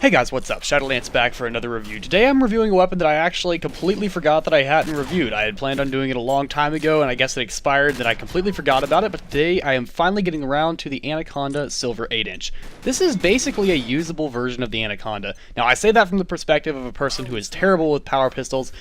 Hey guys, what's up? Shadolance back for another review. Today I'm reviewing a weapon that I actually completely forgot that I hadn't reviewed. I had planned on doing it a long time ago, and I guess it expired that I completely forgot about it, but today I am finally getting around to the Anaconda Silver 8-inch. This is basically a usable version of the Anaconda. Now I say that from the perspective of a person who is terrible with power pistols,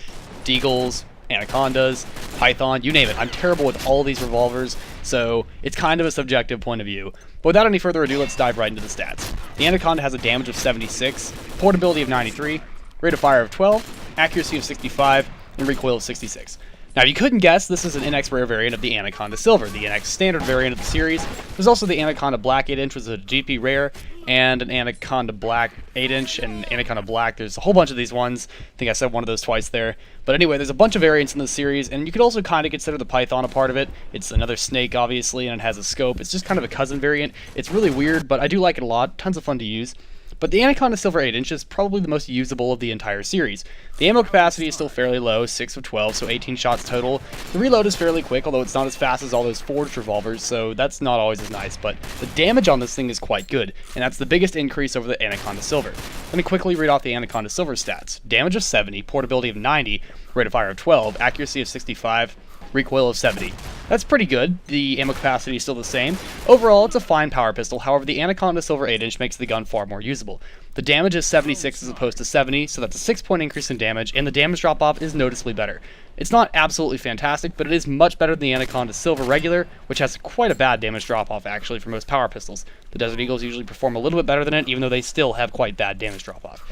deagles, Anacondas, Python, you name it. I'm terrible with all these revolvers, so it's kind of a subjective point of view. But without any further ado, let's dive right into the stats. The Anaconda has a damage of 76, portability of 93, rate of fire of 12, accuracy of 65, and recoil of 66. Now, if you couldn't guess, this is an NX rare variant of the Anaconda Silver, the NX standard variant of the series. There's also the Anaconda Black 8-inch, which is a GP rare, and an Anaconda Black 8-inch, and Anaconda Black. There's a whole bunch of these ones. I think I said one of those twice there. But anyway, there's a bunch of variants in the series, and you could also kind of consider the Python a part of it. It's another snake, obviously, and it has a scope. It's just kind of a cousin variant. It's really weird, but I do like it a lot. Tons of fun to use. But the Anaconda Silver 8-inch is probably the most usable of the entire series. The ammo capacity is still fairly low, 6 of 12, so 18 shots total. The reload is fairly quick, although it's not as fast as all those forged revolvers, so that's not always as nice, but the damage on this thing is quite good, and that's the biggest increase over the Anaconda Silver. Let me quickly read off the Anaconda Silver stats. Damage of 70, portability of 90, rate of fire of 12, accuracy of 65, recoil of 70. That's pretty good. The ammo capacity is still the same. Overall, it's a fine power pistol. However, the Anaconda Silver 8-inch makes the gun far more usable. The damage is 76 as opposed to 70, so that's a 6-point increase in damage, and the damage drop-off is noticeably better. It's not absolutely fantastic, but it is much better than the Anaconda Silver regular, which has quite a bad damage drop-off actually for most power pistols. The Desert Eagles usually perform a little bit better than it, even though they still have quite bad damage drop-off.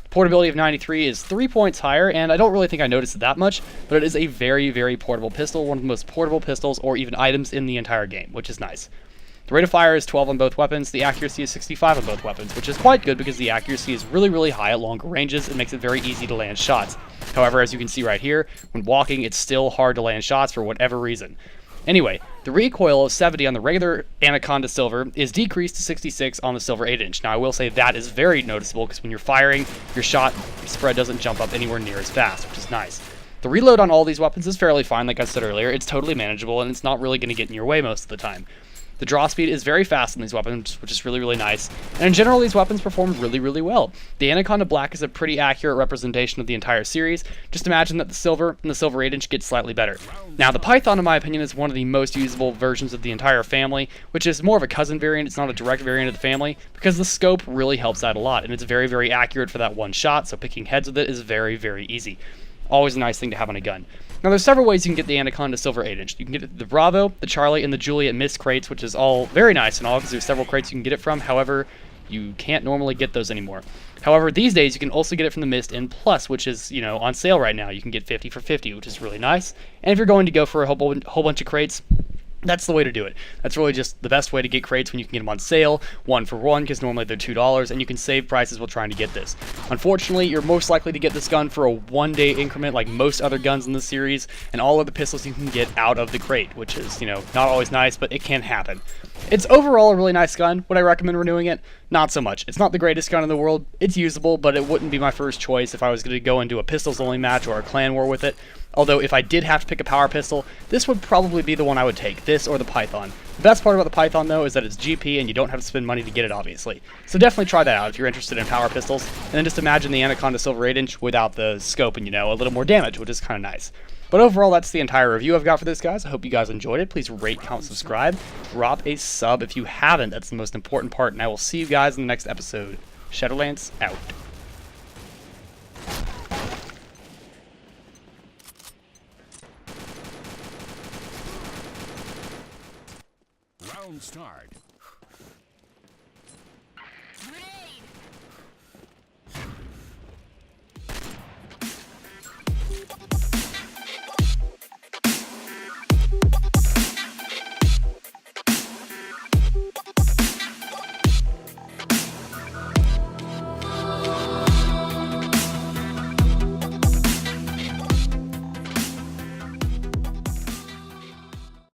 Portability of 93 is 3 points higher, and I don't really think I noticed it that much, but it is a very, very portable pistol, one of the most portable pistols or even items in the entire game, which is nice. The rate of fire is 12 on both weapons, the accuracy is 65 on both weapons, which is quite good because the accuracy is really, really high at longer ranges and makes it very easy to land shots. However, as you can see right here, when walking, it's still hard to land shots for whatever reason. Anyway, the recoil of 70 on the regular Anaconda Silver is decreased to 66 on the Silver 8-inch. Now, I will say that is very noticeable because when you're firing, your shot spread doesn't jump up anywhere near as fast, which is nice. The reload on all these weapons is fairly fine, like I said earlier. It's totally manageable, and it's not really going to get in your way most of the time. The draw speed is very fast in these weapons, which is really, really nice. And in general, these weapons perform really, really well. The Anaconda Black is a pretty accurate representation of the entire series. Just imagine that the Silver and the Silver 8-inch get slightly better. Now, the Python, in my opinion, is one of the most usable versions of the entire family, which is more of a cousin variant. It's not a direct variant of the family, because the scope really helps out a lot, and it's very, very accurate for that one shot, so picking heads with it is very, very easy. Always a nice thing to have on a gun. Now, there's several ways you can get the Anaconda Silver 8-inch. You can get the Bravo, the Charlie, and the Juliet Mist crates, which is all very nice and all, because there's several crates you can get it from. However, you can't normally get those anymore. However, these days, you can also get it from the Mist N Plus, which is, on sale right now. You can get 50 for 50, which is really nice. And if you're going to go for a whole bunch of crates, that's the way to do it. That's really just the best way to get crates when you can get them on sale, 1 for 1, because normally they're $2, and you can save prices while trying to get this. Unfortunately, you're most likely to get this gun for a 1-day increment like most other guns in the series, and all of the pistols you can get out of the crate, which is, not always nice, but it can happen. It's overall a really nice gun. Would I recommend renewing it? Not so much. It's not the greatest gun in the world. It's usable, but it wouldn't be my first choice if I was going to go into a pistols-only match or a clan war with it. Although, if I did have to pick a power pistol, this would probably be the one I would take, this or the Python. The best part about the Python, though, is that it's GP and you don't have to spend money to get it, obviously. So definitely try that out if you're interested in power pistols. And then just imagine the Anaconda Silver 8-inch without the scope and, a little more damage, which is kind of nice. But overall, that's the entire review I've got for this, guys. I hope you guys enjoyed it. Please rate, comment, subscribe. Drop a sub if you haven't. That's the most important part. And I will see you guys in the next episode. Shadolance out. Round start. Grenade!